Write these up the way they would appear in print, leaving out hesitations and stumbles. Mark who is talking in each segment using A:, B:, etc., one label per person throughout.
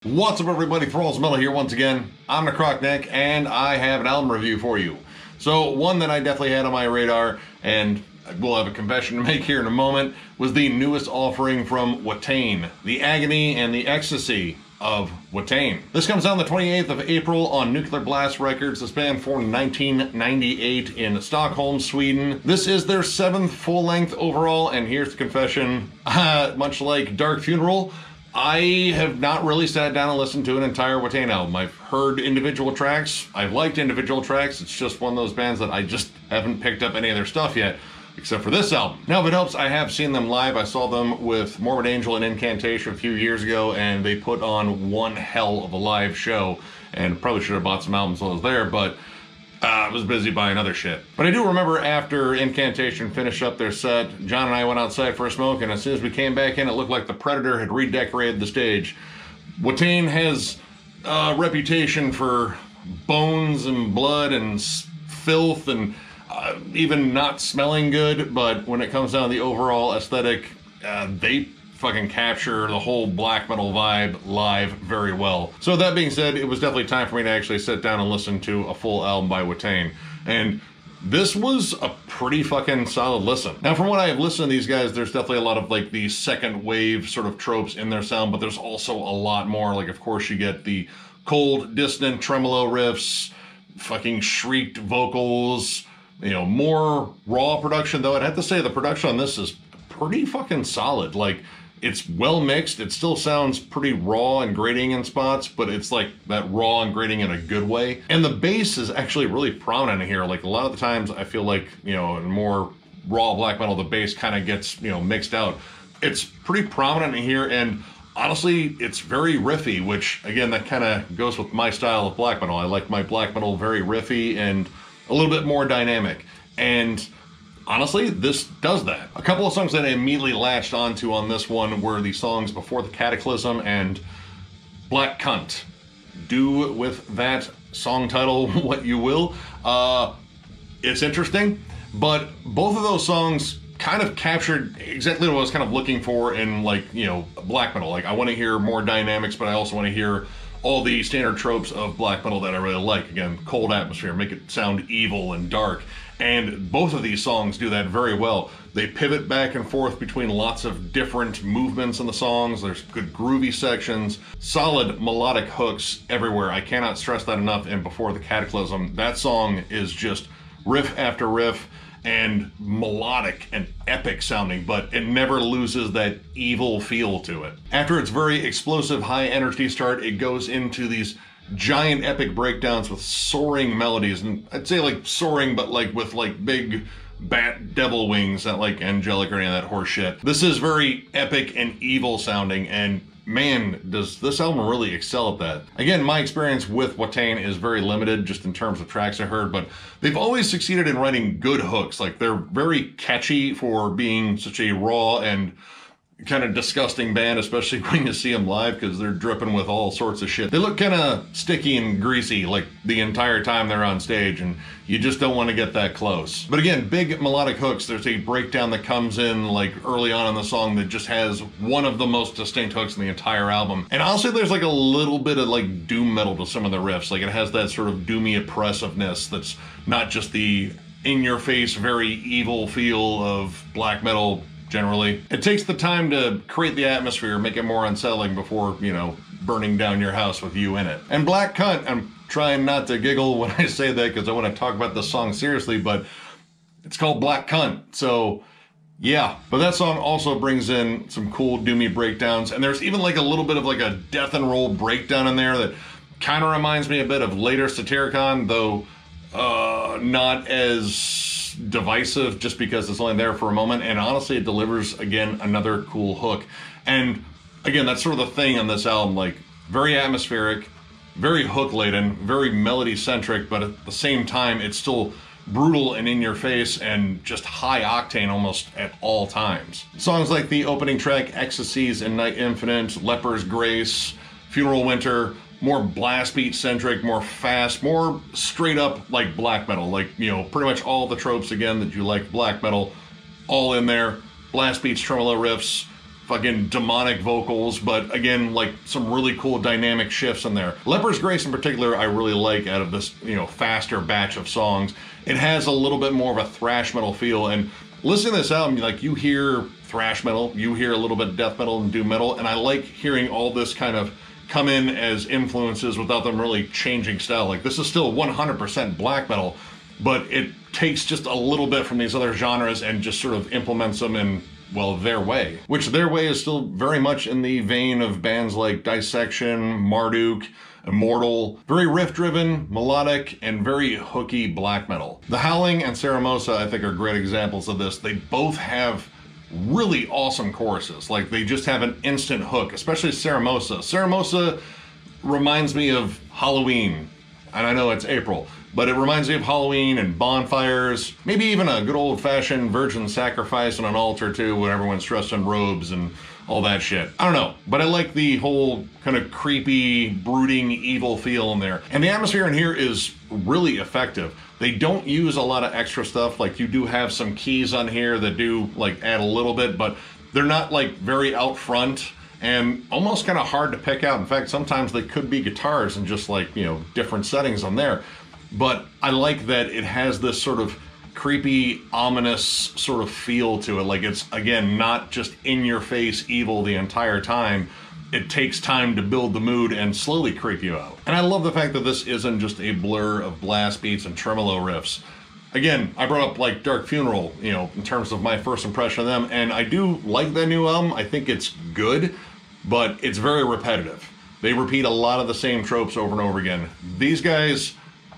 A: What's up, everybody? Thralls Metal here once again. I'm Necrotic Nick, and I have an album review for you. So, one that I definitely had on my radar, and I will have a confession to make here in a moment, was the newest offering from Watain, the Agony and the Ecstasy of Watain. This comes out on the 28th of April on Nuclear Blast Records. This band formed in 1998 in Stockholm, Sweden. This is their 7th full-length overall, and here's the confession. Much like Dark Funeral, I have not really sat down and listened to an entire Watain album. I've heard individual tracks. I've liked individual tracks. It's just one of those bands that I just haven't picked up any of their stuff yet, except for this album. Now, if it helps, I have seen them live. I saw them with Morbid Angel and Incantation a few years ago, and they put on one hell of a live show, and probably should have bought some albums while I was there, but I was busy buying other shit. But I do remember after Incantation finished up their set, John and I went outside for a smoke, and as soon as we came back in, it looked like the Predator had redecorated the stage. Watain has a reputation for bones and blood and filth and even not smelling good, but when it comes down to the overall aesthetic, they fucking capture the whole black metal vibe live very well. So that being said, it was definitely time for me to actually sit down and listen to a full album by Watain. And this was a pretty fucking solid listen. Now, from what I have listened to these guys, there's definitely a lot of like the second wave sort of tropes in their sound, but there's also a lot more. Like, of course, you get the cold, dissonant tremolo riffs, fucking shrieked vocals, you know, more raw production, though I'd have to say the production on this is pretty fucking solid. Like, it's well mixed. It still sounds pretty raw and grating in spots, but it's like that raw and grating in a good way. And the bass is actually really prominent in here. Like, a lot of the times I feel like, you know, in more raw black metal, the bass kind of gets, you know, mixed out. It's pretty prominent in here, and honestly, it's very riffy, which, again, that kind of goes with my style of black metal. I like my black metal very riffy and a little bit more dynamic. And honestly, this does that. A couple of songs that I immediately latched onto on this one were the songs Before the Cataclysm and Black Cunt. Do with that song title what you will. It's interesting, but both of those songs kind of captured exactly what I was kind of looking for in, like, you know, black metal. Like, I want to hear more dynamics, but I also want to hear all the standard tropes of black metal that I really like. Again, cold atmosphere, make it sound evil and dark. And both of these songs do that very well. They pivot back and forth between lots of different movements in the songs. There's good groovy sections, solid melodic hooks everywhere. I cannot stress that enough. And Before the Cataclysm, that song is just riff after riff and melodic and epic sounding, but it never loses that evil feel to it. After its very explosive high energy start, it goes into these giant epic breakdowns with soaring melodies, and I'd say like soaring, but like with like big bat devil wings, not like angelic or any of that horse shit. This is very epic and evil sounding, and man, does this album really excel at that. Again, my experience with Watain is very limited just in terms of tracks I heard, but they've always succeeded in writing good hooks. Like, they're very catchy for being such a raw and kind of disgusting band, especially when you see them live, because they're dripping with all sorts of shit. They look kind of sticky and greasy like the entire time they're on stage, and you just don't want to get that close. But again, big melodic hooks. There's a breakdown that comes in like early on in the song that just has one of the most distinct hooks in the entire album. And honestly, there's like a little bit of like doom metal to some of the riffs. Like, it has that sort of doomy oppressiveness that's not just the in-your-face, very evil feel of black metal generally. It takes the time to create the atmosphere, make it more unsettling before, you know, burning down your house with you in it. And Black Cunt, I'm trying not to giggle when I say that because I want to talk about this song seriously, but it's called Black Cunt, so yeah. But that song also brings in some cool doomy breakdowns, and there's even like a little bit of like a death and roll breakdown in there that kind of reminds me a bit of later Satyricon, though not as divisive, just because it's only there for a moment. And honestly, it delivers, again, another cool hook. And again, that's sort of the thing on this album, like, very atmospheric, very hook laden, very melody centric, but at the same time it's still brutal and in your face and just high octane almost at all times. Songs like the opening track Ecstasies and Night Infinite, Leper's Grace, Funeral Winter, more blast beat centric, more fast, more straight up like black metal. Like, you know, pretty much all the tropes, again, that you like black metal, all in there. Blast beats, tremolo riffs, fucking demonic vocals, but again, like some really cool dynamic shifts in there. Leper's Grace in particular, I really like out of this, you know, faster batch of songs. It has a little bit more of a thrash metal feel, and listening to this album, like, you hear thrash metal, you hear a little bit of death metal and doom metal, and I like hearing all this kind of come in as influences without them really changing style. Like, this is still 100% black metal, but it takes just a little bit from these other genres and just sort of implements them in, well, their way. Which their way is still very much in the vein of bands like Dissection, Marduk, Immortal. Very riff-driven, melodic, and very hooky black metal. The Howling and Saramosa, I think, are great examples of this. They both have really awesome choruses. Like, they just have an instant hook, especially Saramosa. Saramosa reminds me of Halloween, and I know it's April, but it reminds me of Halloween and bonfires, maybe even a good old-fashioned virgin sacrifice on an altar too, when everyone's dressed in robes and all that shit. I don't know, but I like the whole kind of creepy, brooding, evil feel in there. And the atmosphere in here is really effective. They don't use a lot of extra stuff. Like, you do have some keys on here that do like add a little bit, but they're not like very out front and almost kind of hard to pick out. In fact, sometimes they could be guitars and just like, you know, different settings on there. But I like that it has this sort of creepy, ominous sort of feel to it. Like, it's, again, not just in-your-face evil the entire time. It takes time to build the mood and slowly creep you out. And I love the fact that this isn't just a blur of blast beats and tremolo riffs. Again, I brought up like Dark Funeral, you know, in terms of my first impression of them, and I do like that new album. I think it's good, but it's very repetitive. They repeat a lot of the same tropes over and over again. These guys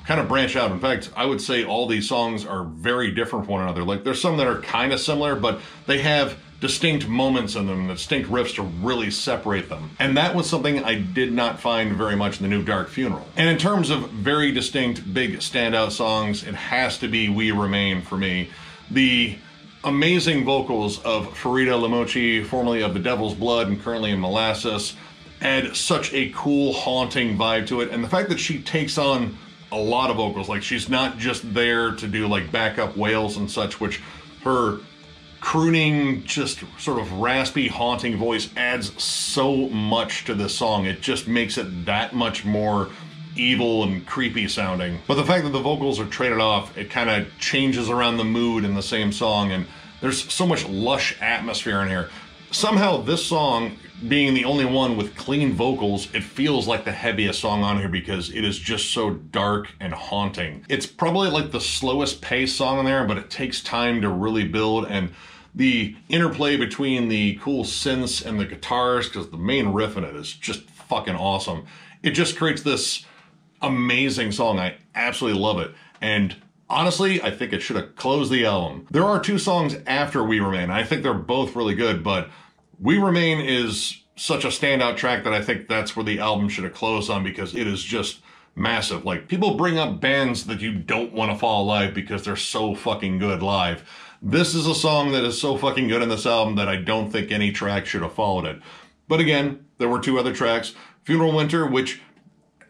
A: kind of branch out. In fact, I would say all these songs are very different from one another. Like, there's some that are kind of similar, but they have distinct moments in them, distinct riffs to really separate them. And that was something I did not find very much in the new Dark Funeral. And in terms of very distinct, big standout songs, it has to be We Remain for me. The amazing vocals of Farida Lamochi, formerly of The Devil's Blood and currently in Molasses, add such a cool, haunting vibe to it. And the fact that she takes on a lot of vocals, like, she's not just there to do like backup wails and such, which her crooning, just sort of raspy, haunting voice adds so much to this song. It just makes it that much more evil and creepy sounding. But the fact that the vocals are traded off, it kind of changes around the mood in the same song, and there's so much lush atmosphere in here. Somehow this song, being the only one with clean vocals, it feels like the heaviest song on here because it is just so dark and haunting. It's probably like the slowest paced song on there, but it takes time to really build, and the interplay between the cool synths and the guitars, because the main riff in it is just fucking awesome. It just creates this amazing song. I absolutely love it. And honestly, I think it should have closed the album. There are two songs after We Remain. I think they're both really good, but We Remain is such a standout track that I think that's where the album should have closed on, because it is just massive. Like, people bring up bands that you don't want to follow live because they're so fucking good live. This is a song that is so fucking good in this album that I don't think any track should have followed it. But again, there were two other tracks. Funeral Winter, which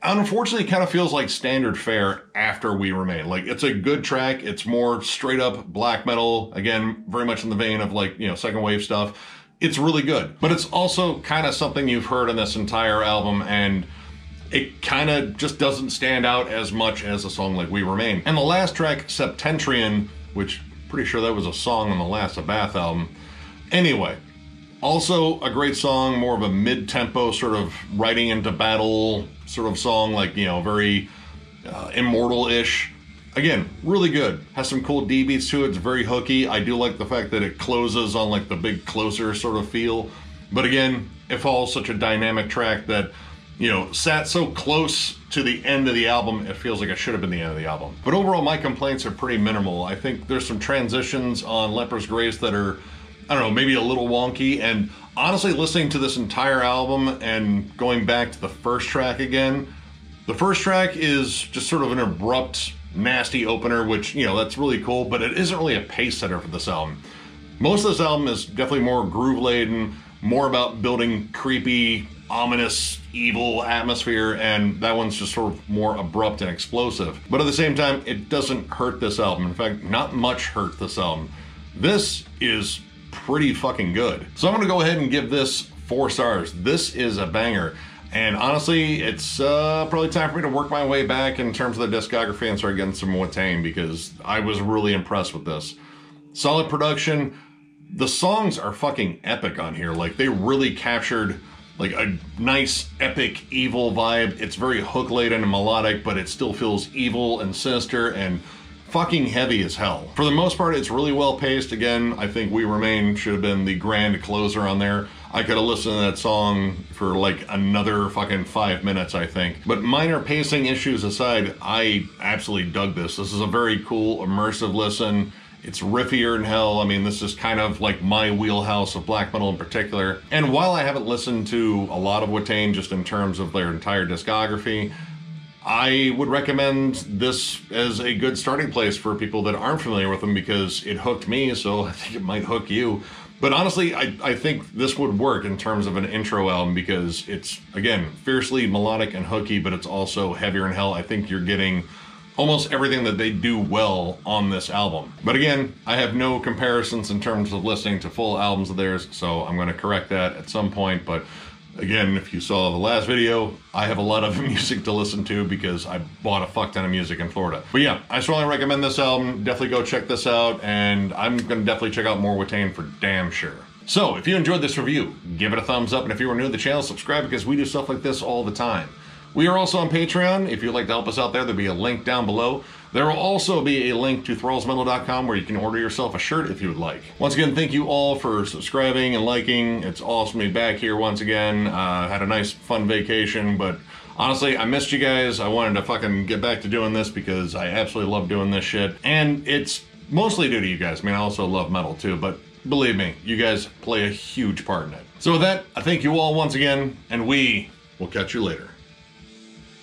A: unfortunately kind of feels like standard fare after We Remain. Like, it's a good track. It's more straight up black metal. Again, very much in the vein of, like, you know, second wave stuff. It's really good. But it's also kind of something you've heard in this entire album, and it kind of just doesn't stand out as much as a song like We Remain. And the last track, Septentrion, which pretty sure that was a song on the last Abath album. Anyway, also a great song, more of a mid-tempo sort of riding into battle sort of song, like, you know, very Immortal-ish. Again, really good. Has some cool D beats to it. It's very hooky. I do like the fact that it closes on like the big closer sort of feel. But again, it falls such a dynamic track that, you know, sat so close to the end of the album, it feels like it should have been the end of the album. But overall, my complaints are pretty minimal. I think there's some transitions on Leper's Grace that are, I don't know, maybe a little wonky. And honestly, listening to this entire album and going back to the first track again, the first track is just sort of an abrupt, nasty opener, which, you know, that's really cool, but it isn't really a pace setter for this album. Most of this album is definitely more groove-laden, more about building creepy, ominous, evil atmosphere, and that one's just sort of more abrupt and explosive. But at the same time, it doesn't hurt this album. In fact, not much hurt this album. This is pretty fucking good. So I'm gonna go ahead and give this 4 stars. This is a banger. And honestly, it's probably time for me to work my way back in terms of the discography and start getting some Watain, because I was really impressed with this. Solid production. The songs are fucking epic on here. Like, they really captured like a nice, epic, evil vibe. It's very hook-laden and melodic, but it still feels evil and sinister and fucking heavy as hell. For the most part, it's really well paced. Again, I think We Remain should have been the grand closer on there. I could have listened to that song for like another fucking 5 minutes, I think. But minor pacing issues aside, I absolutely dug this. This is a very cool, immersive listen. It's riffier than hell. I mean, this is kind of like my wheelhouse of black metal in particular. And while I haven't listened to a lot of Watain just in terms of their entire discography, I would recommend this as a good starting place for people that aren't familiar with them, because it hooked me, so I think it might hook you. But honestly, I think this would work in terms of an intro album, because it's, again, fiercely melodic and hooky, but it's also heavier than hell. I think you're getting almost everything that they do well on this album. But again, I have no comparisons in terms of listening to full albums of theirs, so I'm going to correct that at some point. But again, if you saw the last video, I have a lot of music to listen to because I bought a fuck ton of music in Florida. But yeah, I strongly recommend this album. Definitely go check this out, and I'm going to definitely check out more Watain for damn sure. So if you enjoyed this review, give it a thumbs up, and if you are new to the channel, subscribe, because we do stuff like this all the time. We are also on Patreon. If you'd like to help us out there, there'll be a link down below. There will also be a link to thrallsmetal.com where you can order yourself a shirt if you would like. Once again, thank you all for subscribing and liking. It's awesome to be back here once again. Had a nice, fun vacation, but honestly, I missed you guys. I wanted to fucking get back to doing this because I absolutely love doing this shit. And it's mostly due to you guys. I mean, I also love metal too, but believe me, you guys play a huge part in it. So with that, I thank you all once again, and we will catch you later.